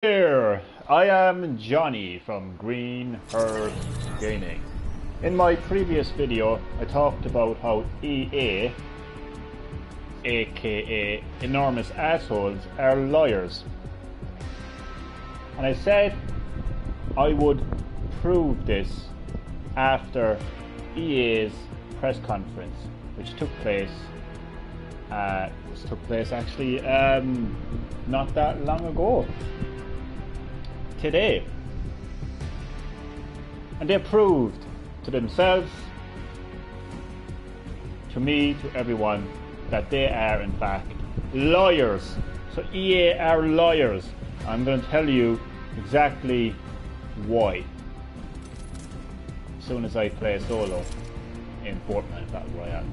Here, I am Johnny from Green Herd Gaming. In my previous video, I talked about how EA, aka enormous assholes, are liars. And I said I would prove this after EA's press conference, which took place actually not that long ago. Today, and they proved to themselves, to me, to everyone, that they are in fact liars. So EA are liars. I'm going to tell you exactly why as soon as I play solo in Fortnite Battle Royale.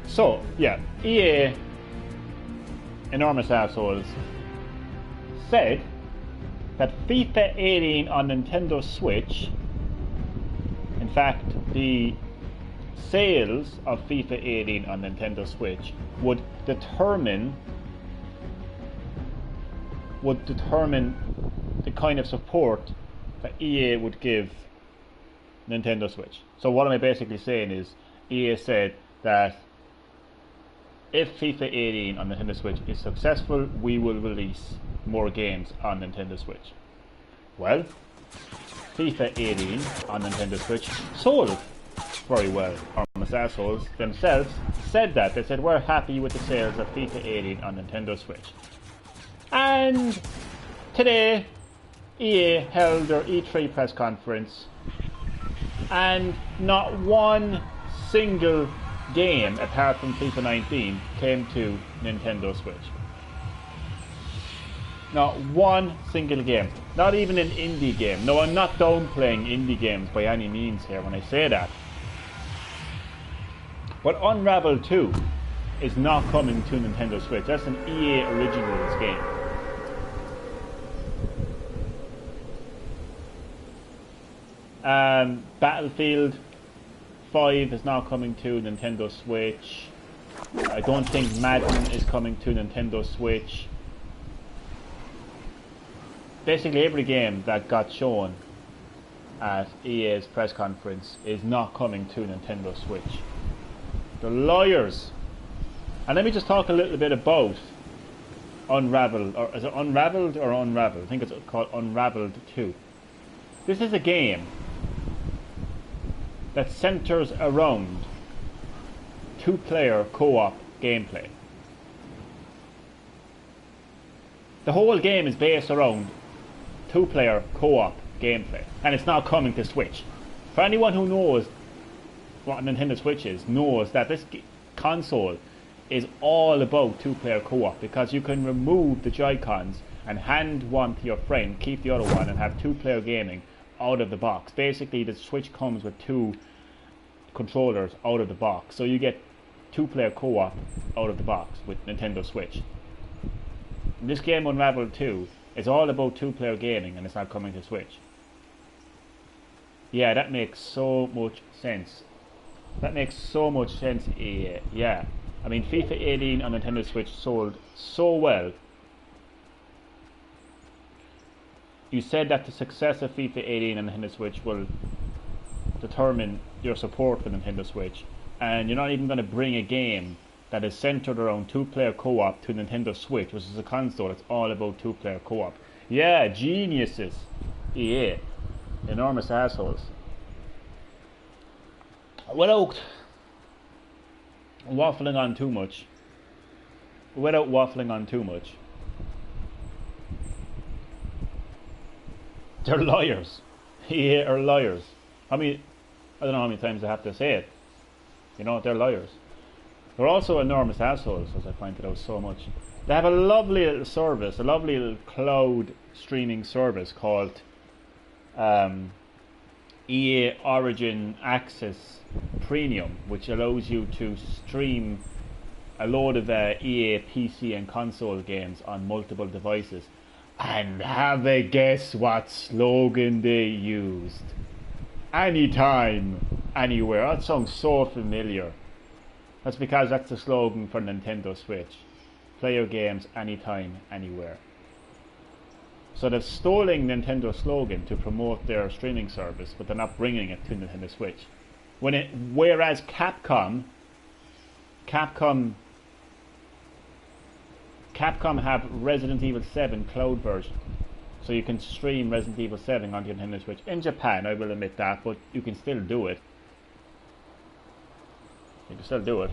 So yeah, EA, enormous assholes, said that FIFA 18 on Nintendo Switch, in fact the sales of FIFA 18 on Nintendo Switch would determine the kind of support that EA would give Nintendo Switch. So what am I basically saying is, EA said that if FIFA 18 on Nintendo Switch is successful, we will release more games on Nintendo Switch. Well, FIFA 18 on Nintendo Switch sold very well. Enormous assholes themselves said that. They said, we're happy with the sales of FIFA 18 on Nintendo Switch. And today, EA held their E3 press conference, and not one single game apart from FIFA 19 came to Nintendo Switch. Not one single game. Not even an indie game. No, I'm not downplaying indie games by any means here when I say that. But Unravel 2 is not coming to Nintendo Switch. That's an EA Originals game. Battlefield 5 is now coming to Nintendo Switch. I don't think Madden is coming to Nintendo Switch. Basically every game that got shown at EA's press conference is not coming to Nintendo Switch. They're liars. And let me just talk a little bit about Unravel, or is it Unraveled or Unraveled? I think it's called Unraveled 2. This is a game that centers around two-player co-op gameplay. The whole game is based around two-player co-op gameplay, and it's now coming to Switch. For anyone who knows what Nintendo Switch is, knows that this console is all about two-player co-op, because you can remove the Joy-Cons and hand one to your friend, keep the other one, and have two-player gaming out of the box. Basically, the Switch comes with two controllers out of the box, so you get two-player co-op out of the box with Nintendo Switch. This game, Unravel 2, is all about two-player gaming, and it's not coming to Switch. Yeah, that makes so much sense. That makes so much sense, EA. Yeah. I mean, FIFA 18 on Nintendo Switch sold so well. You said that the success of FIFA 18 on Nintendo Switch will determine your support for Nintendo Switch, and you're not even going to bring a game that is centered around two-player co-op to Nintendo Switch, which is a console that's all about two-player co-op. Yeah, geniuses. EA. Enormous assholes. Without waffling on too much, they're liars. EA are liars. I don't know how many times I have to say it. You know, they're liars. They're also enormous assholes, as I pointed out so much. They have a lovely little service, a lovely little cloud streaming service called EA Origin Access Premium, which allows you to stream a load of EA PC and console games on multiple devices. And have a guess what slogan they used? Anytime, anywhere. That sounds so familiar. That's because that's the slogan for Nintendo Switch. Play your games anytime, anywhere. So they're stealing Nintendo's slogan to promote their streaming service, but they're not bringing it to Nintendo Switch. Whereas Capcom have Resident Evil 7 cloud version, so you can stream Resident Evil 7 onto your Nintendo Switch. In Japan, I will admit that, but you can still do it. You can still do it.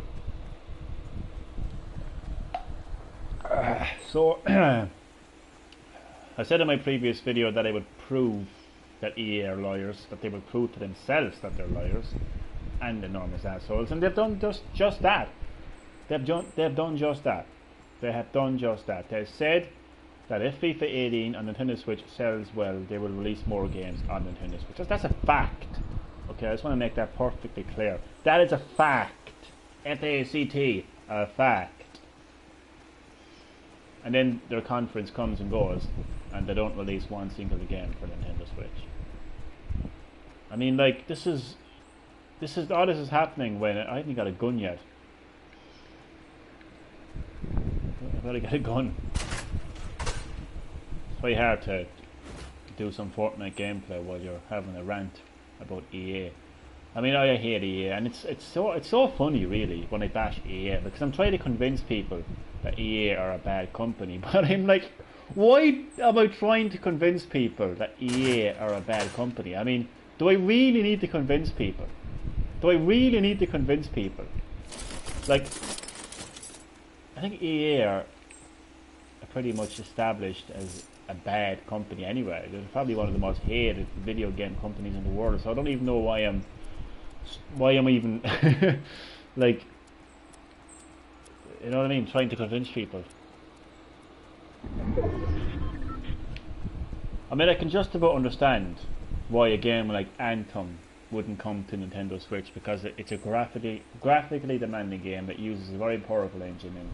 So, I said in my previous video that I would prove that EA are liars, that they would prove to themselves that they're liars and enormous assholes, and they've done just that. They've done just that. They have done just that. They said that if FIFA 18 on Nintendo Switch sells well, they will release more games on Nintendo Switch. That's a fact. Okay, I just want to make that perfectly clear. That is a fact. F-A-C-T. A fact. And then their conference comes and goes, and they don't release one single game for Nintendo Switch. I mean, like, all this is happening when I haven't got a gun yet. I've got to get a gun. It's very hard to do some Fortnite gameplay while you're having a rant about EA. I mean, I hate EA, and it's so funny really when I bash EA, because I'm trying to convince people that EA are a bad company, but I'm like, why am I trying to convince people that EA are a bad company? I mean, do I really need to convince people? Do I really need to convince people? Like, I think EA are pretty much established as a bad company anyway. They're probably one of the most hated video game companies in the world, so I don't even know why I'm even like, you know what I mean, trying to convince people. I mean, I can just about understand why a game like Anthem wouldn't come to Nintendo Switch, because it's a graphically demanding game that uses a very powerful engine, and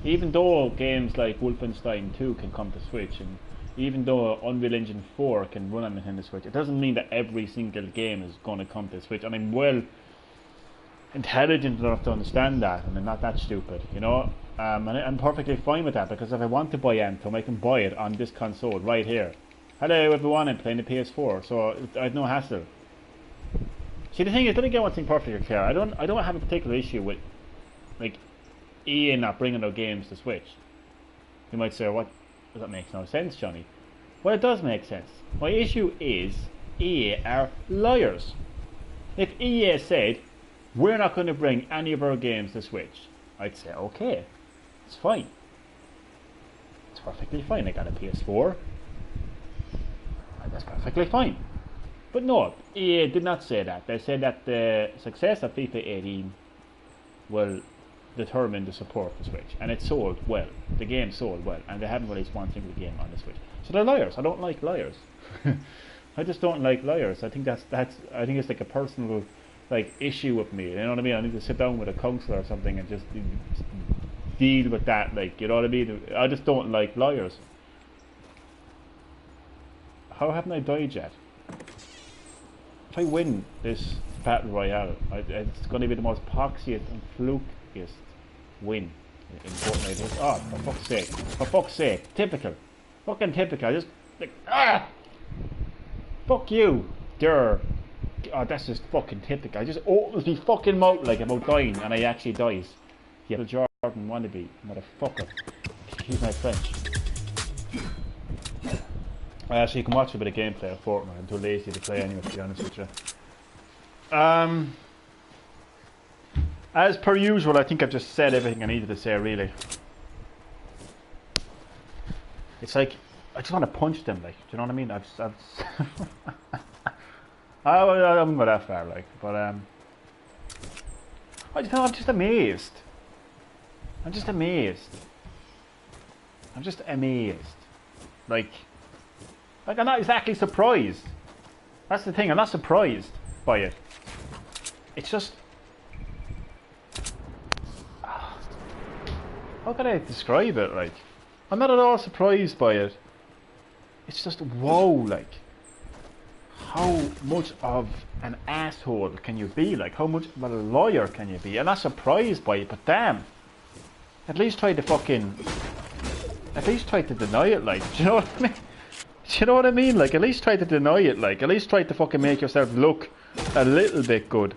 even though games like Wolfenstein 2 can come to Switch, and even though Unreal Engine 4 can run on Nintendo Switch, it doesn't mean that every single game is going to come to Switch. And I'm well intelligent enough to understand that, and I'm not that stupid, you know. And I'm perfectly fine with that, because if I want to buy Anthem, I can buy it on this console right here. Hello everyone, I'm playing the PS4, so I have no hassle. See, the thing is, let me get one thing perfectly clear. I don't have a particular issue with, like, EA not bringing their games to Switch. You might say, what? That makes no sense, Johnny. Well, it does make sense. My issue is EA are liars. If EA said, we're not going to bring any of our games to Switch, I'd say, okay, it's fine. It's perfectly fine. I got a PS4. That's perfectly fine. But no, EA did not say that. They said that the success of FIFA 18 will determine the support for Switch, and it sold well. The game sold well, and they haven't released one single game on the Switch. So they're liars. I don't like liars. I just don't like liars. I think I think it's like a personal like issue with me. You know what I mean? I need to sit down with a counsellor or something and just deal with that. Like, you know what I mean? I just don't like liars. How haven't I died yet? If I win this battle royale, it's going to be the most poxiest and flukiest win in Fortnite. Oh, for fuck's sake! For fuck's sake! Typical, fucking typical. I just like fuck you, der. Oh, that's just fucking typical. I just opens me fucking mouth like about dying, and I actually dies. Yeah, the Jordan wannabe, motherfucker. Excuse my French. So you can watch a bit of gameplay of Fortnite. I'm too lazy to play anyway, to be honest with you. As per usual, I think I've just said everything I needed to say, really. It's like, I just want to punch them, like, do you know what I mean? I wouldn't go that far, like, but, I'm just amazed. I'm just amazed. Like, I'm not exactly surprised. That's the thing, I'm not surprised by it. It's just... How can I describe it, like? I'm not at all surprised by it. It's just, whoa, like. How much of an asshole can you be? Like, how much of a lawyer can you be? I'm not surprised by it, but damn. At least try to deny it, like, do you know what I mean? Do you know what I mean? Like, at least try to deny it. Like, at least try to fucking make yourself look a little bit good.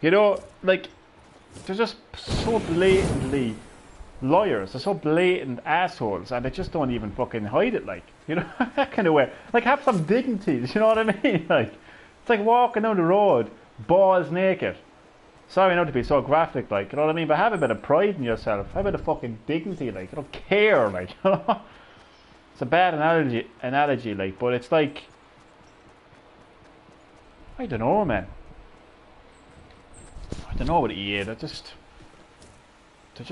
You know, like, they're just so blatantly liars. They're so blatant assholes, and they just don't even fucking hide it. Like, you know, that kind of way. Like, have some dignity. Do you know what I mean? Like, it's like walking down the road, balls naked. Sorry not to be so graphic, like, you know what I mean? But have a bit of pride in yourself. Have a bit of fucking dignity, like, you don't care, like, you know? It's a bad analogy, like, but it's like, I don't know, man. I don't know what EA, they're just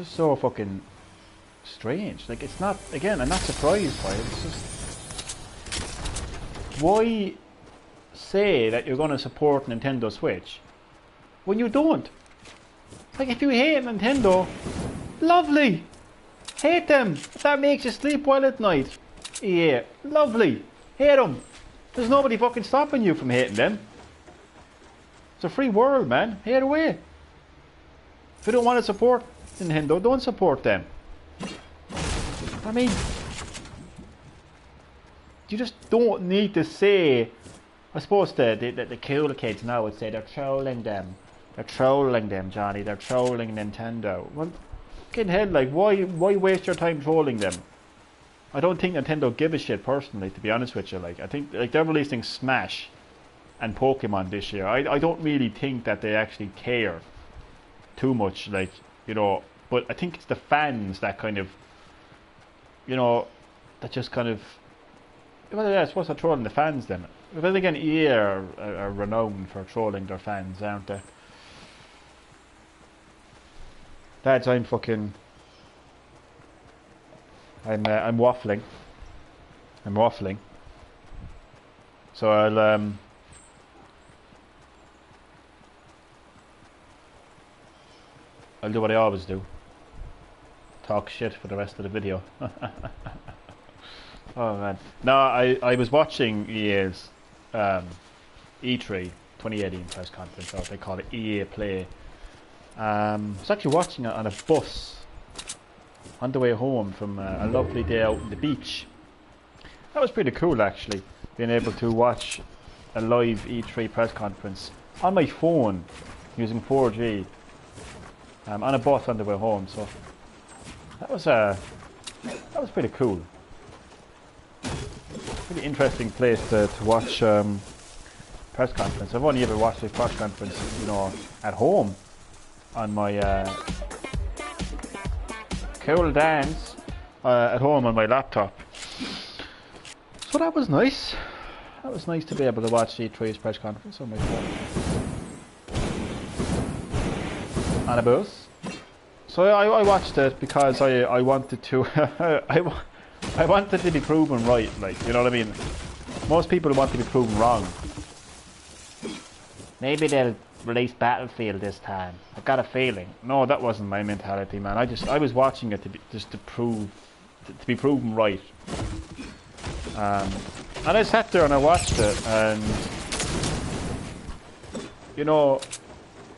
so fucking strange. Like, it's not, again, I'm not surprised by it. It's just, why say that you're going to support Nintendo Switch when you don't? Like, if you hate Nintendo, lovely. Hate them. If that makes you sleep well at night, yeah, lovely. Hate them. There's nobody fucking stopping you from hating them. It's a free world, man. Hate away. If you don't want to support Nintendo, don't support them. I mean, you just don't need to say. I suppose the cool kids now would say they're trolling them. They're trolling them, Johnny. They're trolling Nintendo. Well, fucking hell, like, why waste your time trolling them? I don't think Nintendo give a shit personally, to be honest with you. Like, I think like they're releasing Smash and Pokemon this year. I don't really think that they actually care too much, like, you know. But I think it's the fans that kind of, you know, that just kind of. Well, yeah, I suppose they're trolling the fans then. But then again, EA are renowned for trolling their fans, aren't they? Lads, I'm waffling. I'm waffling. So I'll do what I always do. Talk shit for the rest of the video. Oh man. No, I was watching EA's E3 2018 press conference, or they call it EA Play. I was actually watching it on a bus on the way home from a lovely day out on the beach. That was pretty cool, actually, being able to watch a live E3 press conference on my phone using 4G on a bus on the way home. So that was pretty cool. Pretty interesting place to watch press conference. I've only ever watched a press conference, you know, at home on my cool dance at home on my laptop. So that was nice. That was nice to be able to watch E3's press conference on my phone. On a bus. So I watched it because I wanted to I wanted to be proven right, like, you know what I mean? Most people want to be proven wrong. Maybe they'll release Battlefield this time. I got a feeling. No, that wasn't my mentality, man. I was watching it to be proven right. And I sat there and I watched it, and you know,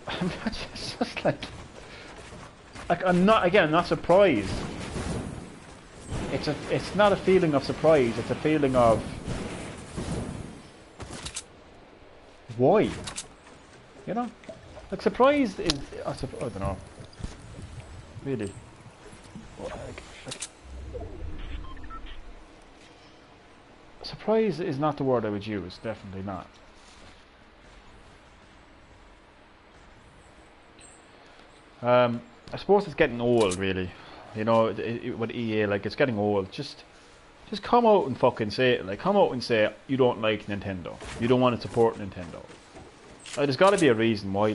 I'm just like I'm not surprised. It's not a feeling of surprise. It's a feeling of why. You know, like, surprise is I don't know. Really, surprise is not the word I would use. Definitely not. I suppose it's getting old, really. You know, with EA, like, it's getting old. Just come out and fucking say it. Like, come out and say you don't like Nintendo. You don't want to support Nintendo. Like, there's got to be a reason why.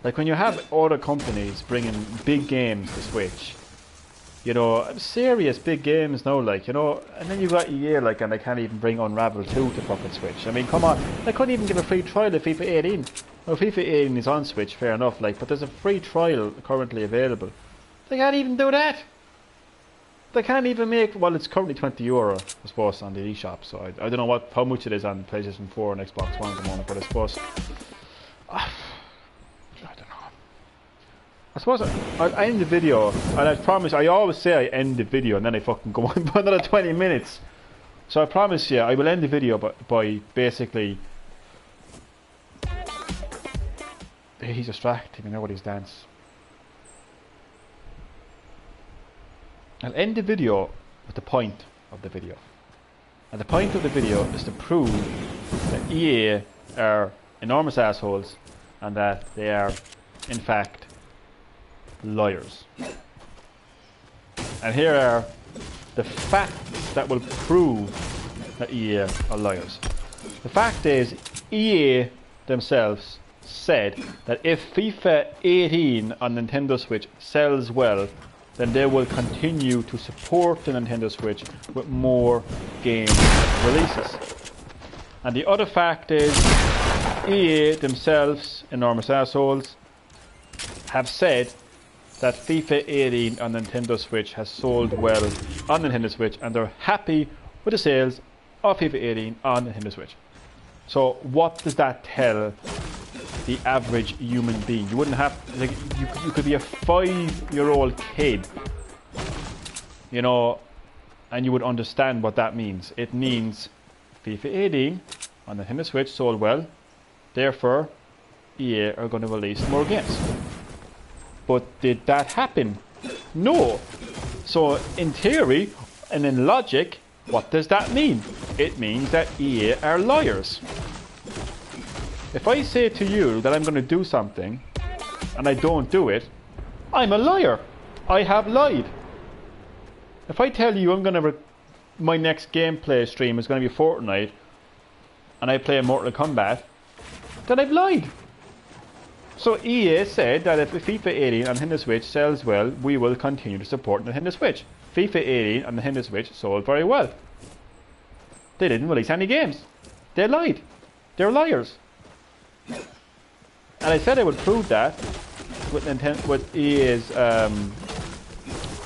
Like when you have other companies bringing big games to Switch, you know, serious big games now, like, you know, and then you got EA, like, and they can't even bring Unravel 2 to fucking Switch. I mean, come on, they couldn't even give a free trial of FIFA 18. Well, FIFA 18 is on Switch, fair enough, like, but there's a free trial currently available. They can't even do that. They can't even make, well, it's currently €20, I suppose, on the eShop, so I don't know how much it is on PlayStation 4 and Xbox One at the moment, but I suppose, I don't know. I suppose I'll end the video, and I promise, I always say I end the video, and then I fucking go on for another 20 minutes. So I promise you, I will end the video by basically... He's distracting me, nobody's dance. I'll end the video with the point of the video. And the point of the video is to prove that EA are enormous assholes and that they are, in fact, liars. And here are the facts that will prove that EA are liars. The fact is, EA themselves said that if FIFA 18 on Nintendo Switch sells well, then they will continue to support the Nintendo Switch with more game releases. And the other fact is, EA themselves, enormous assholes, have said that FIFA 18 on Nintendo Switch has sold well on Nintendo Switch, and they're happy with the sales of FIFA 18 on Nintendo Switch. So what does that tell the average human being? You wouldn't have, like, you could be a 5-year-old kid, you know, and you would understand what that means. It means FIFA 18 on the Nintendo Switch sold well, therefore EA are going to release more games. But did that happen? No. So in theory and in logic, what does that mean? It means that EA are liars. If I say to you that I'm going to do something and I don't do it, I'm a liar. I have lied. If I tell you I'm going to my next gameplay stream is going to be Fortnite and I play Mortal Kombat, then I've lied. So EA said that if FIFA 18 on Nintendo Switch sells well, we will continue to support Nintendo Switch. FIFA 18 on Nintendo Switch sold very well. They didn't release any games. They lied. They're liars. And I said I would prove that with EA's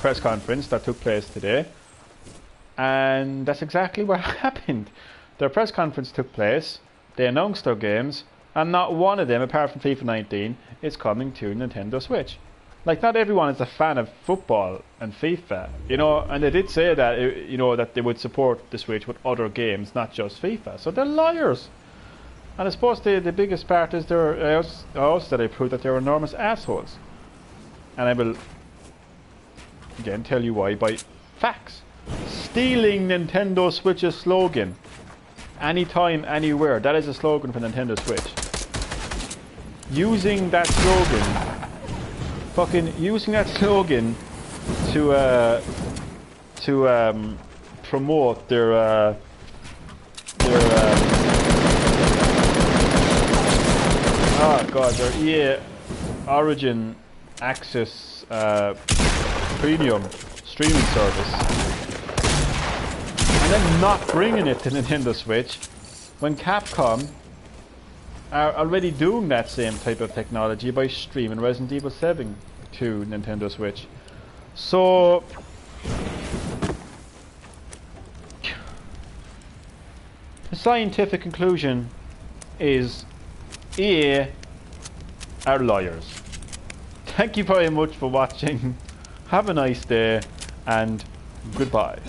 press conference that took place today. And that's exactly what happened. Their press conference took place. They announced their games. And not one of them, apart from FIFA 19, is coming to Nintendo Switch. Like, not everyone is a fan of football and FIFA, you know, and they did say that, you know, that they would support the Switch with other games, not just FIFA. So they're liars. And I suppose the biggest part is also that I proved that they're enormous assholes. And I will, again, tell you why by facts. Stealing Nintendo Switch's slogan. Anytime, anywhere. That is a slogan for Nintendo Switch. Using that slogan, using that slogan to promote their oh god, their EA Origin Access Premium streaming service. And then not bringing it to Nintendo Switch when Capcom are already doing that same type of technology by streaming Resident Evil 7 to Nintendo Switch. So the scientific conclusion is EA are liars. Thank you very much for watching. Have a nice day and goodbye.